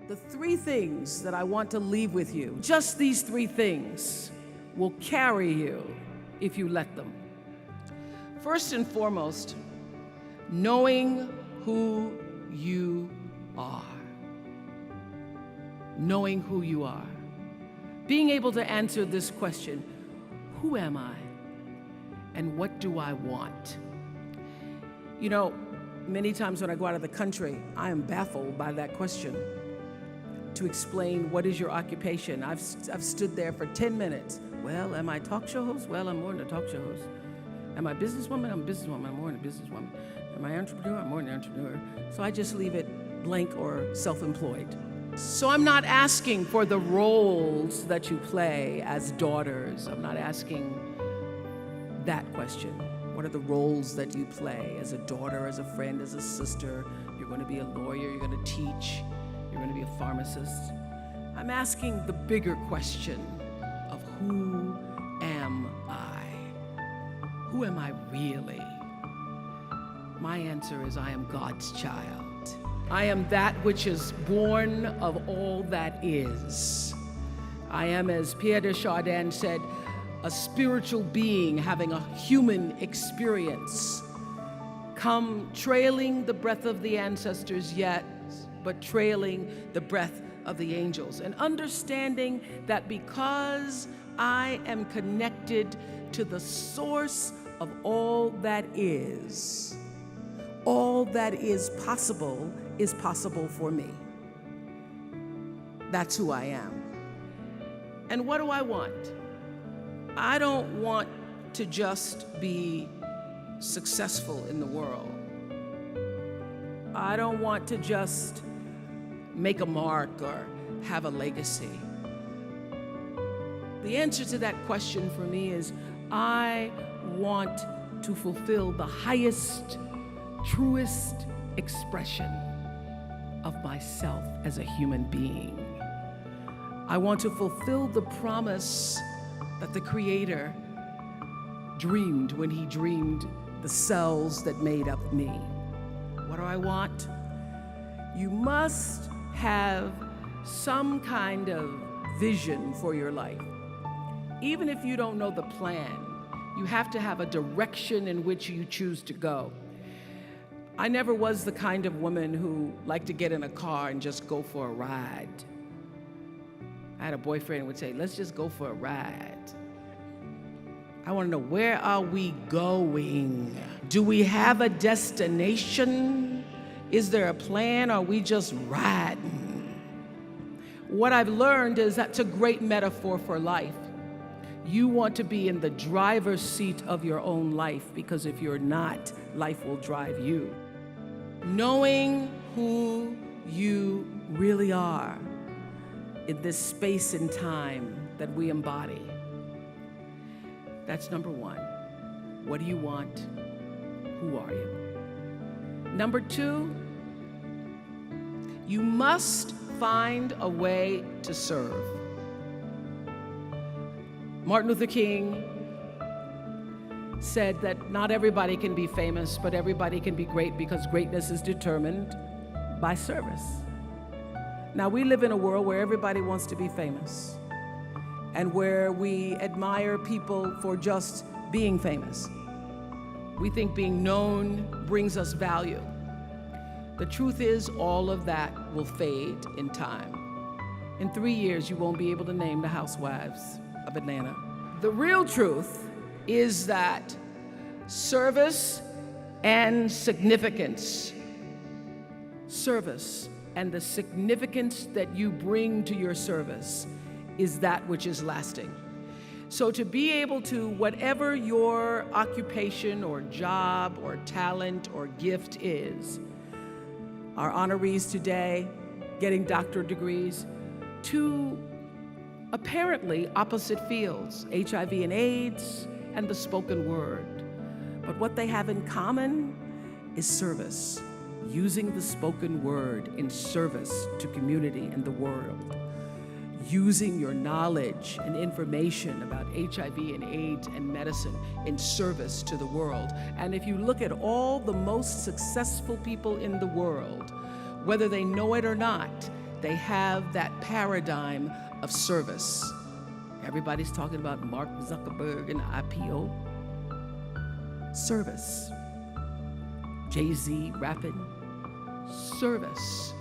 The three things that I want to leave with you, just these three things, will carry you if you let them. First and foremost, knowing who you are. Knowing who you are. Being able to answer this question, who am I? And what do I want? You know, many times when I go out of the country, I am baffled by that question. To explain what is your occupation. I've stood there for 10 minutes. Well, am I a talk show host? Well, I'm more than a talk show host. Am I a businesswoman? I'm a businesswoman. I'm more than a businesswoman. Am I an entrepreneur? I'm more than an entrepreneur. So I just leave it blank or self-employed. So I'm not asking for the roles that you play as daughters. I'm not asking that question. What are the roles that you play as a daughter, as a friend, as a sister? You're going to be a lawyer. You're going to teach. You're going to be a pharmacist. I'm asking the bigger question of who am I? Who am I really? My answer is I am God's child. I am that which is born of all that is. I am, as Pierre de Chardin said, a spiritual being having a human experience. Come trailing the breath of the ancestors yet, but trailing the breath of the angels, and understanding that because I am connected to the source of all that is possible for me. That's who I am. And what do I want? I don't want to just be successful in the world. I don't want to just make a mark or have a legacy. The answer to that question for me is I want to fulfill the highest, truest expression of myself as a human being. I want to fulfill the promise that the Creator dreamed when He dreamed the cells that made up me. What do I want? You must have some kind of vision for your life. Even if you don't know the plan, you have to have a direction in which you choose to go. I never was the kind of woman who liked to get in a car and just go for a ride. I had a boyfriend who would say, let's just go for a ride. I want to know, where are we going? Do we have a destination? Is there a plan? Or are we just riding? What I've learned is that's a great metaphor for life. You want to be in the driver's seat of your own life, because if you're not, life will drive you. Knowing who you really are in this space and time that we embody. That's number one. What do you want? Who are you? Number two, you must find a way to serve. Martin Luther King said that not everybody can be famous, but everybody can be great, because greatness is determined by service. Now, we live in a world where everybody wants to be famous, and where we admire people for just being famous. We think being known brings us value. The truth is, all of that will fade in time. In 3 years, you won't be able to name the housewives of Atlanta. The real truth is that service and significance, service and the significance that you bring to your service is that which is lasting. So to be able to, whatever your occupation or job or talent or gift is, our honorees today getting doctorate degrees, to apparently opposite fields, HIV and AIDS and the spoken word. But what they have in common is service, using the spoken word in service to community and the world, using your knowledge and information about HIV and AIDS and medicine in service to the world. And if you look at all the most successful people in the world, whether they know it or not, they have that paradigm of service. Everybody's talking about Mark Zuckerberg and IPO. Service. Jay-Z rapping. Service.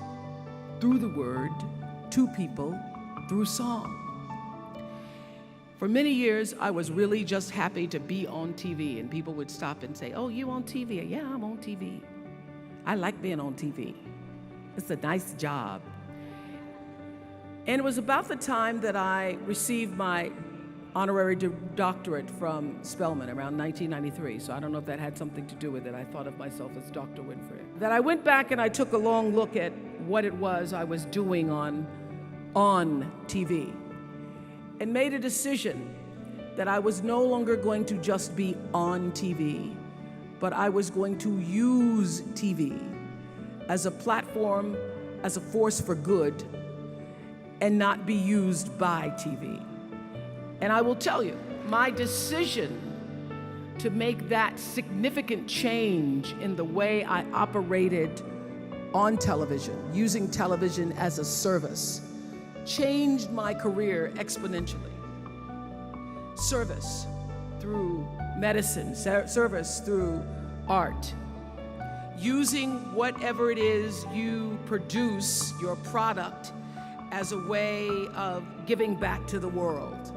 Through the word, to people, through song. For many years, I was really just happy to be on TV, and people would stop and say, "Oh, you on TV?" "Yeah, I'm on TV. I like being on TV. It's a nice job." And it was about the time that I received my honorary doctorate from Spelman around 1993. So I don't know if that had something to do with it. I thought of myself as Dr. Winfrey. That I went back and I took a long look at what it was I was doing on TV and made a decision that I was no longer going to just be on TV, but I was going to use TV as a platform, as a force for good, and not be used by TV. And I will tell you, my decision to make that significant change in the way I operated on television, using television as a service, changed my career exponentially. Service through medicine, service through art. Using whatever it is you produce, your product, as a way of giving back to the world.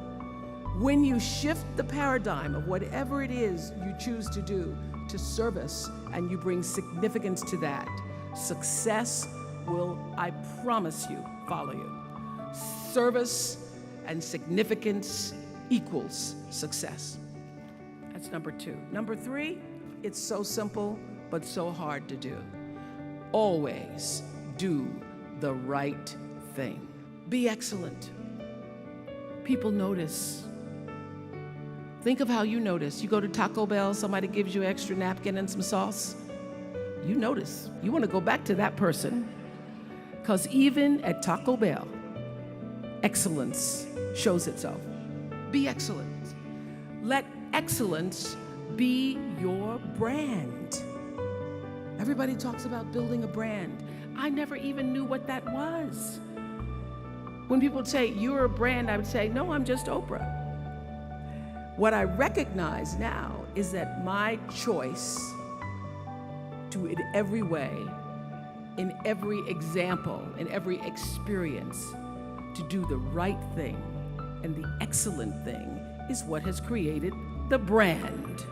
When you shift the paradigm of whatever it is you choose to do to service and you bring significance to that, success will, I promise you, follow you. Service and significance equals success. That's number 2. Number 3, it's so simple but so hard to do. Always do the right thing. Be excellent. People notice. Think of how you notice. You go to Taco Bell, somebody gives you an extra napkin and some sauce. You notice. You want to go back to that person, because even at Taco Bell, excellence shows itself. Be excellent. Let excellence be your brand. Everybody talks about building a brand. I never even knew what that was. When people say, "You're a brand," I would say, "No, I'm just Oprah." What I recognize now is that my choice to, in every way, in every example, in every experience, to do the right thing and the excellent thing is what has created the brand.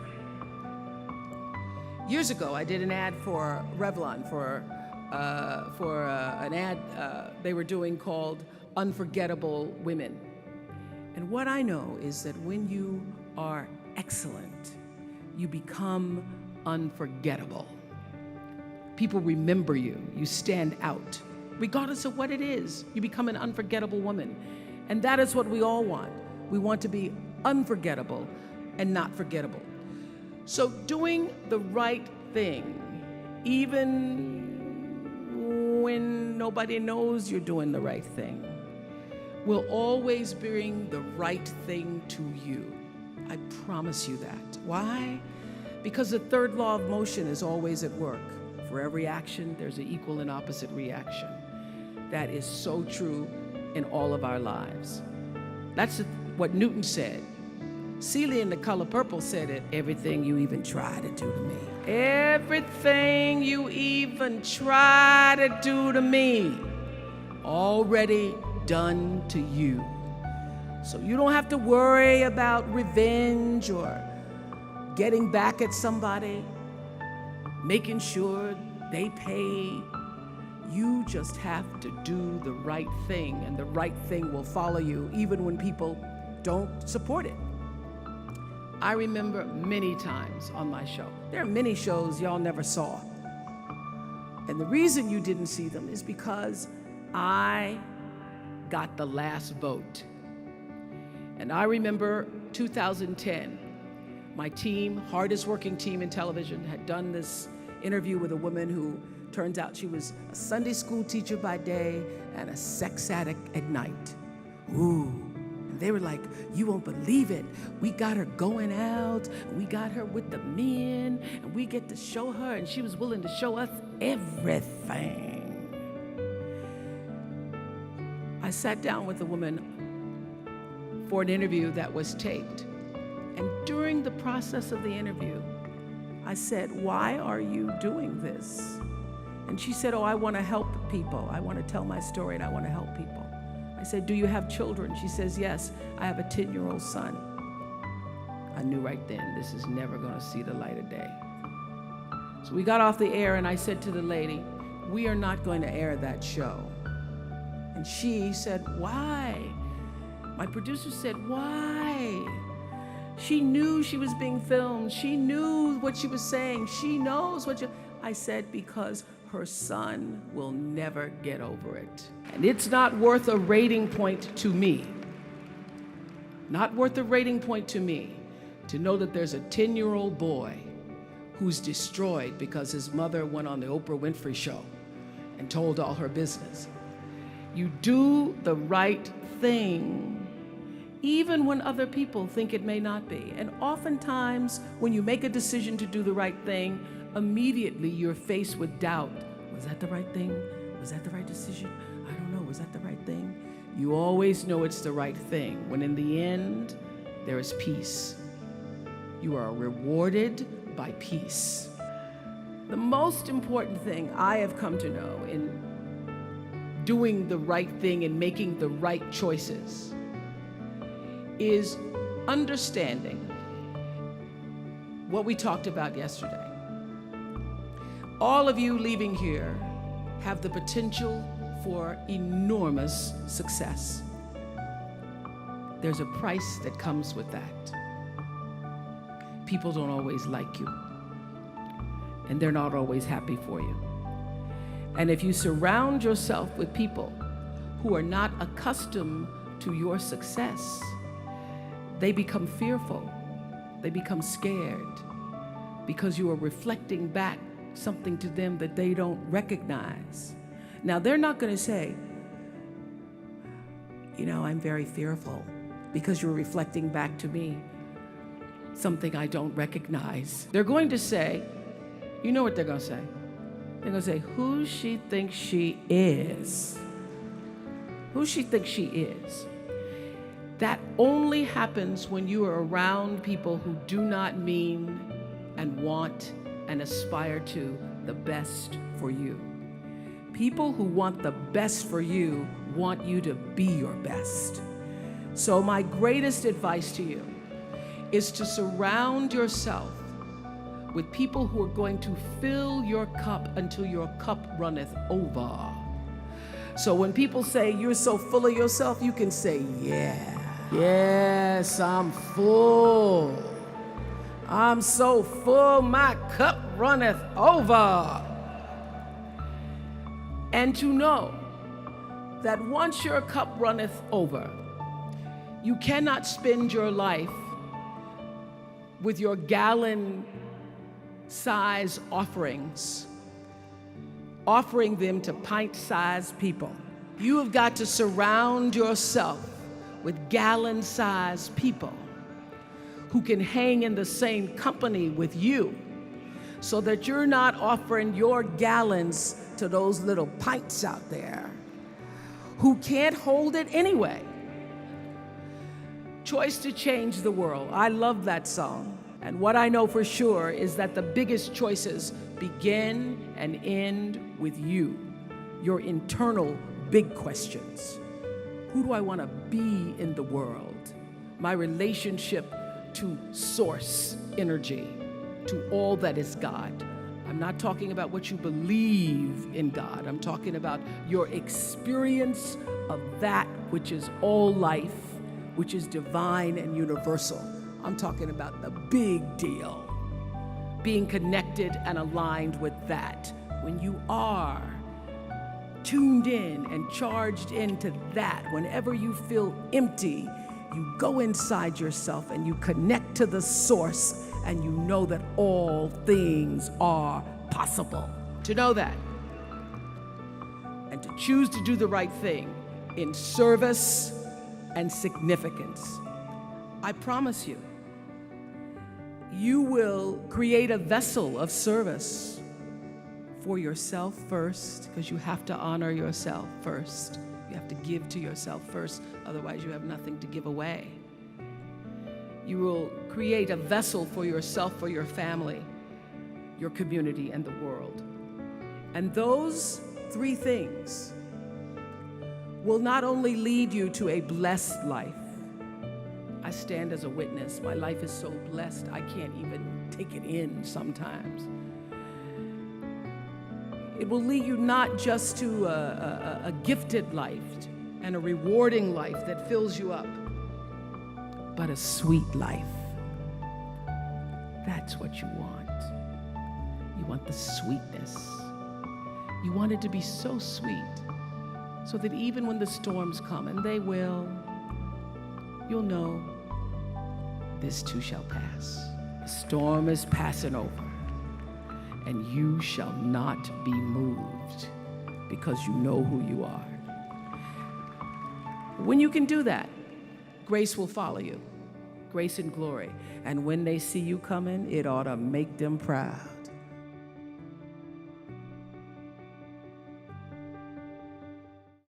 Years ago, I did an ad for Revlon for an ad they were doing called Unforgettable Women. And what I know is that when you are excellent, you become unforgettable. People remember you. You stand out. Regardless of what it is, you become an unforgettable woman. And that is what we all want. We want to be unforgettable and not forgettable. So doing the right thing, even when nobody knows you're doing the right thing, will always bring the right thing to you. I promise you that. Why? Because the third law of motion is always at work. For every action, there's an equal and opposite reaction. That is so true in all of our lives. That's what Newton said. Celia in The Color Purple said it. Everything you even try to do to me. Everything you even try to do to me, already done to you. So you don't have to worry about revenge or getting back at somebody, making sure they pay. You just have to do the right thing, and the right thing will follow you even when people don't support it. I remember many times on my show. There are many shows y'all never saw. And the reason you didn't see them is because I got the last vote. And I remember 2010, my team, hardest working team in television, had done this interview with a woman who turns out she was a Sunday school teacher by day and a sex addict at night. Ooh. And they were like, "You won't believe it. We got her going out, we got her with the men, and we get to show her," and she was willing to show us everything. I sat down with a woman for an interview that was taped. And during the process of the interview, I said, "Why are you doing this?" And she said, "Oh, I want to help people. I want to tell my story and I want to help people." I said, "Do you have children?" She says, "Yes, I have a 10-year-old son." I knew right then, this is never going to see the light of day. So we got off the air and I said to the lady, "We are not going to air that show." And she said, "Why?" My producer said, "Why?" She knew she was being filmed. She knew what she was saying. She knows what you... I said, "Because her son will never get over it. And it's not worth a rating point to me. Not worth a rating point to me to know that there's a 10-year-old boy who's destroyed because his mother went on the Oprah Winfrey show and told all her business." You do the right thing, even when other people think it may not be. And oftentimes, when you make a decision to do the right thing, immediately you're faced with doubt. Was that the right thing? Was that the right decision? I don't know, was that the right thing? You always know it's the right thing, when in the end, there is peace. You are rewarded by peace. The most important thing I have come to know in doing the right thing and making the right choices is understanding what we talked about yesterday. All of you leaving here have the potential for enormous success. There's a price that comes with that. People don't always like you, and they're not always happy for you. And if you surround yourself with people who are not accustomed to your success, they become fearful, they become scared, because you are reflecting back something to them that they don't recognize. Now, they're not going to say, "I'm very fearful," because you're reflecting back to me something I don't recognize. They're going to say, you know what they're going to say? They're going to say, "Who she thinks she is." Who she thinks she is. That only happens when you are around people who do not mean and want and aspire to the best for you. People who want the best for you want you to be your best. So my greatest advice to you is to surround yourself with people who are going to fill your cup until your cup runneth over. So when people say you're so full of yourself, you can say, yes, I'm full. I'm so full, my cup runneth over. And to know that once your cup runneth over, you cannot spend your life with your gallon-size offerings, offering them to pint-sized people. You have got to surround yourself with gallon-sized people who can hang in the same company with you, so that you're not offering your gallons to those little pints out there who can't hold it anyway. Choice to change the world. I love that song. And what I know for sure is that the biggest choices begin and end with you, your internal big questions. Who do I want to be in the world? My relationship to source energy, to all that is God. I'm not talking about what you believe in God. I'm talking about your experience of that which is all life, which is divine and universal. I'm talking about the big deal. Being connected and aligned with that. When you are tuned in and charged into that, whenever you feel empty, you go inside yourself and you connect to the source, and you know that all things are possible. To know that, and to choose to do the right thing in service and significance, I promise you, you will create a vessel of service for yourself first, because you have to honor yourself first, You have to give to yourself first, otherwise you have nothing to give away. You will create a vessel for yourself, for your family, your community, and the world. And those three things will not only lead you to a blessed life. I stand as a witness. My life is so blessed, I can't even take it in sometimes. It will lead you not just to a gifted life and a rewarding life that fills you up, but a sweet life. That's what you want. You want the sweetness. You want it to be so sweet, so that even when the storms come, and they will, you'll know this too shall pass. The storm is passing over, and you shall not be moved because you know who you are. When you can do that, grace will follow you, grace and glory. And when they see you coming, it ought to make them proud.